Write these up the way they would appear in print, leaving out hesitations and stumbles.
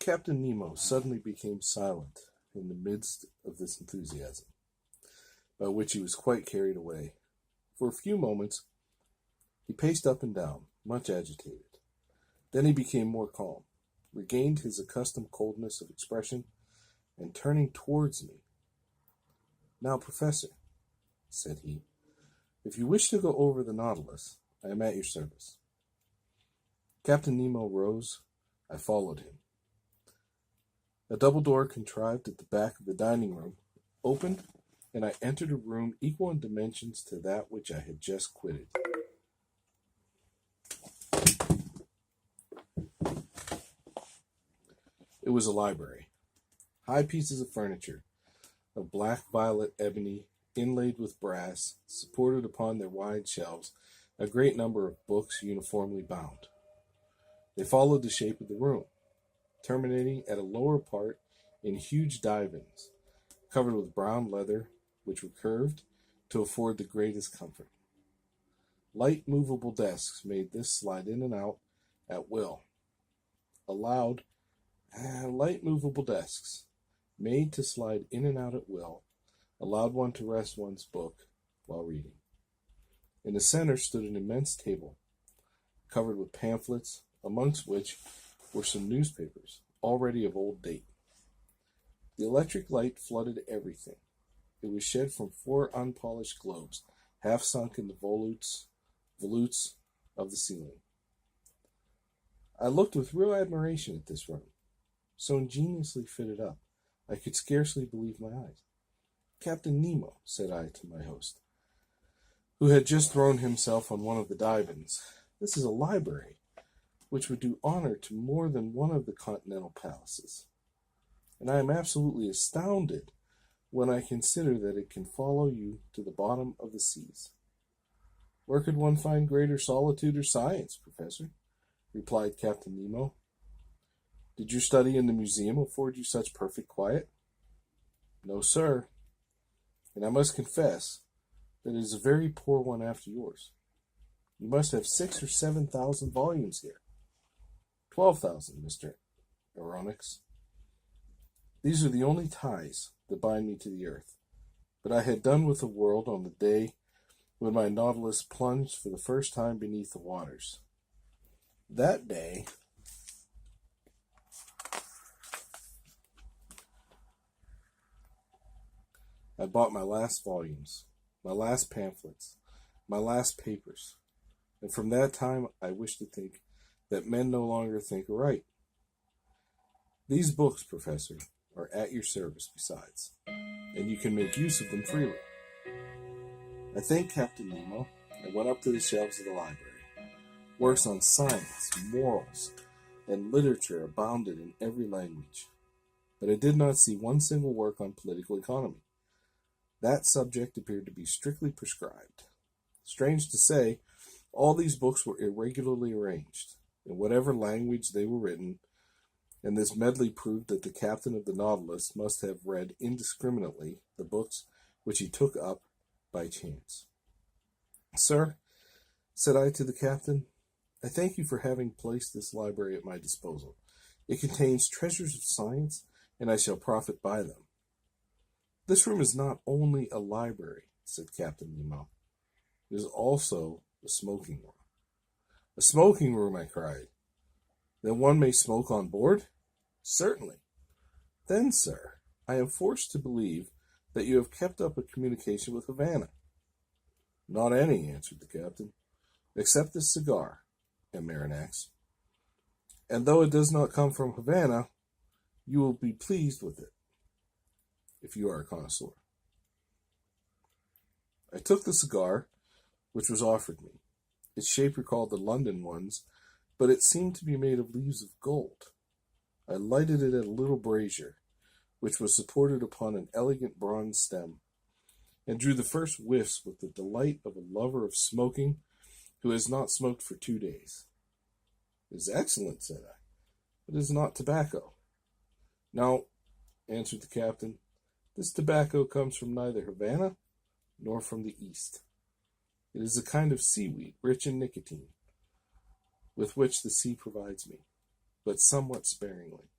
Captain Nemo suddenly became silent in the midst of this enthusiasm, by which he was quite carried away. For a few moments he paced up and down, much agitated. Then he became more calm, regained his accustomed coldness of expression, and turning towards me, "Now, Professor," said he, "if you wish to go over the Nautilus, I am at your service." Captain Nemo rose. I followed him. A double door contrived at the back of the dining room opened, and I entered a room equal in dimensions to that which I had just quitted. It was a library. High pieces of furniture, of black violet ebony, inlaid with brass, supported upon their wide shelves a great number of books uniformly bound. They followed the shape of the room, terminating at a lower part in huge divans, covered with brown leather, which were curved to afford the greatest comfort. Light movable desks made this slide in and out at will. Light movable desks, made to slide in and out at will, allowed one to rest one's book while reading. In the center stood an immense table, covered with pamphlets, amongst which were some newspapers, already of old date. The electric light flooded everything. It was shed from 4 unpolished globes, half sunk in the volutes of the ceiling. I looked with real admiration at this room, so ingeniously fitted up, I could scarcely believe my eyes. "Captain Nemo," said I to my host, who had just thrown himself on one of the divans, "this is a library which would do honor to more than one of the continental palaces, and I am absolutely astounded when I consider that it can follow you to the bottom of the seas." "Where could one find greater solitude or science, Professor?" replied Captain Nemo. "Did your study in the museum afford you such perfect quiet?" "No, sir, and I must confess that it is a very poor one after yours. You must have 6,000 or 7,000 volumes here." 12,000, Mr. Aronnax. "These are the only ties that bind me to the earth. But I had done with the world on the day when my Nautilus plunged for the first time beneath the waters. That day I bought my last volumes, my last pamphlets, my last papers, and from that time I wish to think that men no longer think aright. These books, Professor, are at your service besides, and you can make use of them freely." I thanked Captain Nemo and went up to the shelves of the library. Works on science, morals, and literature abounded in every language, but I did not see one single work on political economy. That subject appeared to be strictly prescribed. Strange to say, all these books were irregularly arranged, in whatever language they were written, and this medley proved that the captain of the Nautilus must have read indiscriminately the books which he took up by chance. "Sir," said I to the captain, "I thank you for having placed this library at my disposal. It contains treasures of science, and I shall profit by them." "This room is not only a library," said Captain Nemo. "It is also a smoking room." "A smoking room!" I cried. "Then one may smoke on board?" "Certainly." "Then, sir, I am forced to believe that you have kept up a communication with Havana." "Not any," answered the captain, "except this cigar, Amaranax. And though it does not come from Havana, you will be pleased with it, if you are a connoisseur." I took the cigar which was offered me. Its shape recalled the London ones, but it seemed to be made of leaves of gold. I lighted it at a little brazier, which was supported upon an elegant bronze stem, and drew the first whiffs with the delight of a lover of smoking who has not smoked for 2 days. "It is excellent," said I, "but it is not tobacco." "No," answered the captain, "this tobacco comes from neither Havana nor from the East. It is a kind of seaweed rich in nicotine, with which the sea provides me, but somewhat sparingly.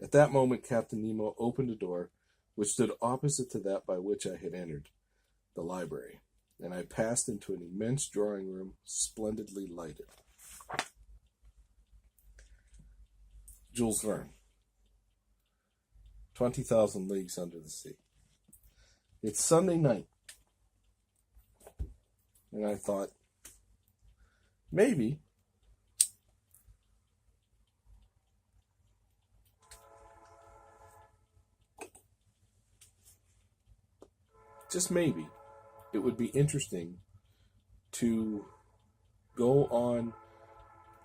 At that moment, Captain Nemo opened a door which stood opposite to that by which I had entered, the library, and I passed into an immense drawing room, splendidly lighted. Jules Verne, 20,000 Leagues Under the Sea. It's Sunday night, and I thought, maybe just maybe it would be interesting to go on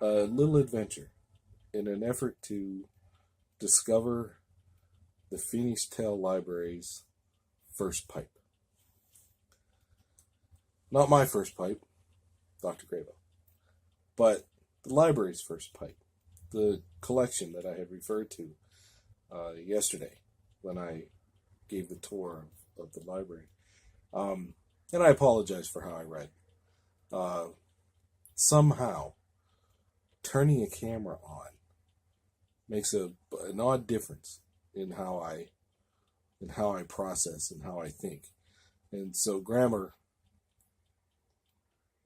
a little adventure in an effort to discover the Phoenix Tale Library's first pipe. Not my first pipe, Dr. Grabo, but the library's first pipe, the collection that I had referred to yesterday when I gave the tour of the library. And I apologize for how I read. Somehow, turning a camera on makes an odd difference in how I process and how I think. And so grammar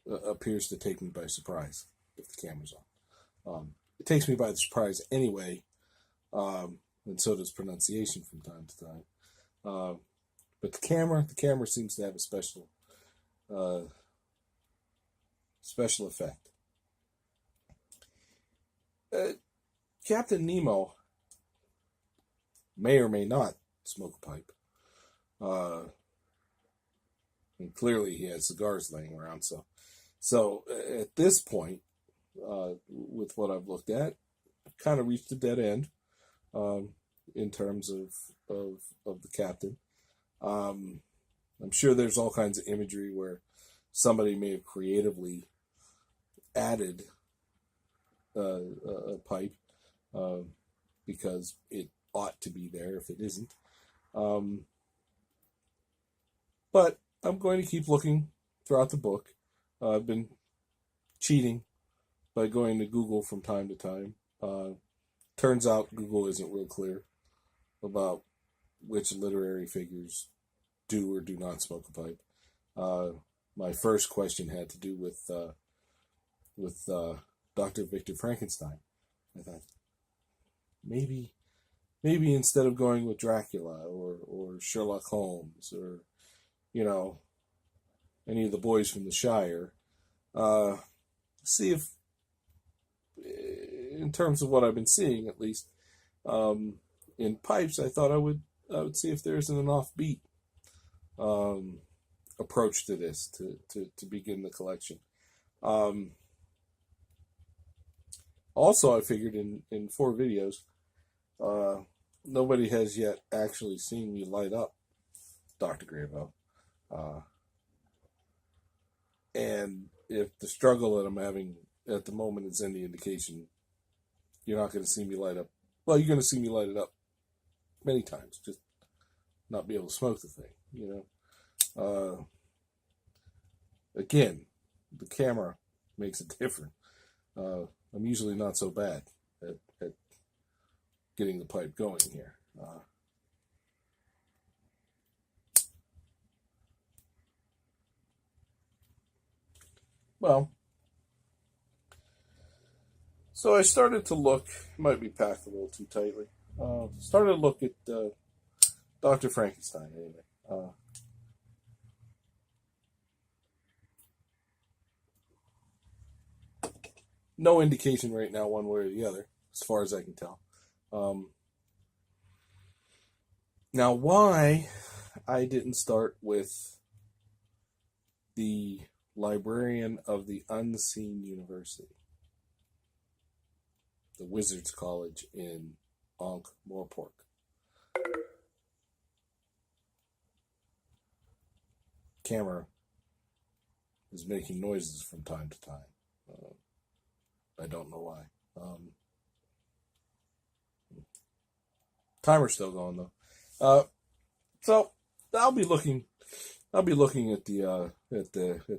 appears to take me by surprise if the camera's on. It takes me by surprise anyway, and so does pronunciation from time to time. But the camera seems to have a special effect. Captain Nemo may or may not smoke a pipe. And clearly he has cigars laying around. So at this point, with what I've looked at, kind of reached a dead end in terms of the captain. I'm sure there's all kinds of imagery where somebody may have creatively added a pipe because it ought to be there if it isn't. But I'm going to keep looking throughout the book. I've been cheating by going to Google from time to time. Turns out Google isn't real clear about which literary figures do or do not smoke a pipe. My first question had to do with Dr. Victor Frankenstein. I thought maybe instead of going with Dracula or Sherlock Holmes or any of the boys from the Shire, see if, in terms of what I've been seeing at least, in pipes, I thought I would see if there's an offbeat approach to this to begin the collection. Also, I figured in 4 videos, nobody has yet actually seen me light up Dr. Grabo. And if the struggle that I'm having at the moment is any indication, you're not going to see me light up. Well, you're going to see me light it up many times, just not be able to smoke the thing, Again, the camera makes it different. I'm usually not so bad at getting the pipe going here. So I started to look, might be packed a little too tightly, started to look at Dr. Frankenstein anyway. No indication right now one way or the other, as far as I can tell. Now, why I didn't start with the librarian of the Unseen University, the Wizards College in Ankh-Morpork. Camera is making noises from time to time. I don't know why. Timer's still going though. So I'll be looking at the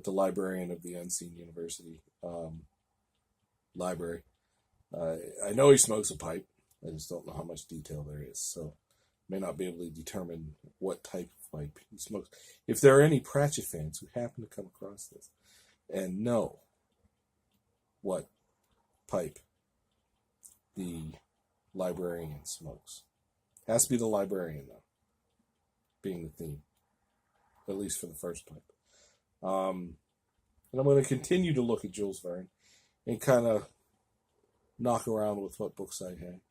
librarian of the Unseen University library. I know he smokes a pipe. I just don't know how much detail there is, so may not be able to determine what type of pipe he smokes. If there are any Pratchett fans who happen to come across this and know what pipe the librarian smokes, has to be the librarian, though, being the theme, at least for the first pipe. And I'm going to continue to look at Jules Verne and kind of knock around with what books I had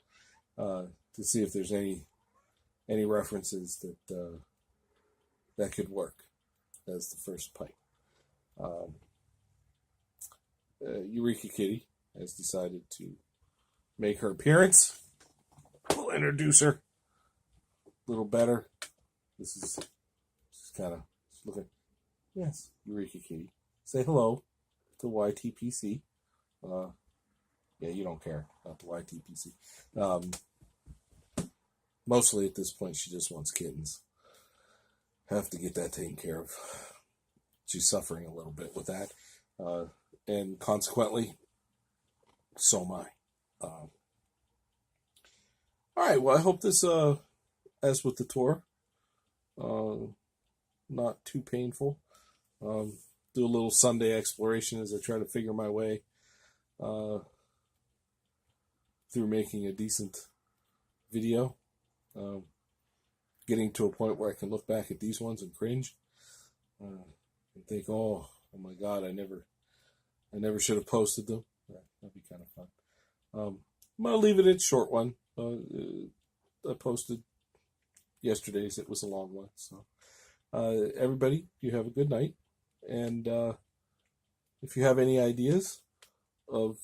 to see if there's any references that could work as the first pipe. Eureka Kitty has decided to make her appearance. We'll introduce her a little better. This is kind of looking. Yes, Eureka Kitty. Say hello to YTPC. Yeah, you don't care about the YTPC. Mostly at this point, she just wants kittens. Have to get that taken care of. She's suffering a little bit with that. And consequently, so am I. All right, well, I hope this, as with the tour, not too painful. Do a little Sunday exploration as I try to figure my way through making a decent video. Getting to a point where I can look back at these ones and cringe and think, oh my God, I never should have posted them. That'd be kind of fun. I'm gonna leave it at a short one. I posted yesterday's. It was a long one. So everybody, you have a good night. And if you have any ideas of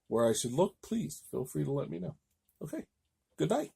where I should look, please feel free to let me know. Okay, good night.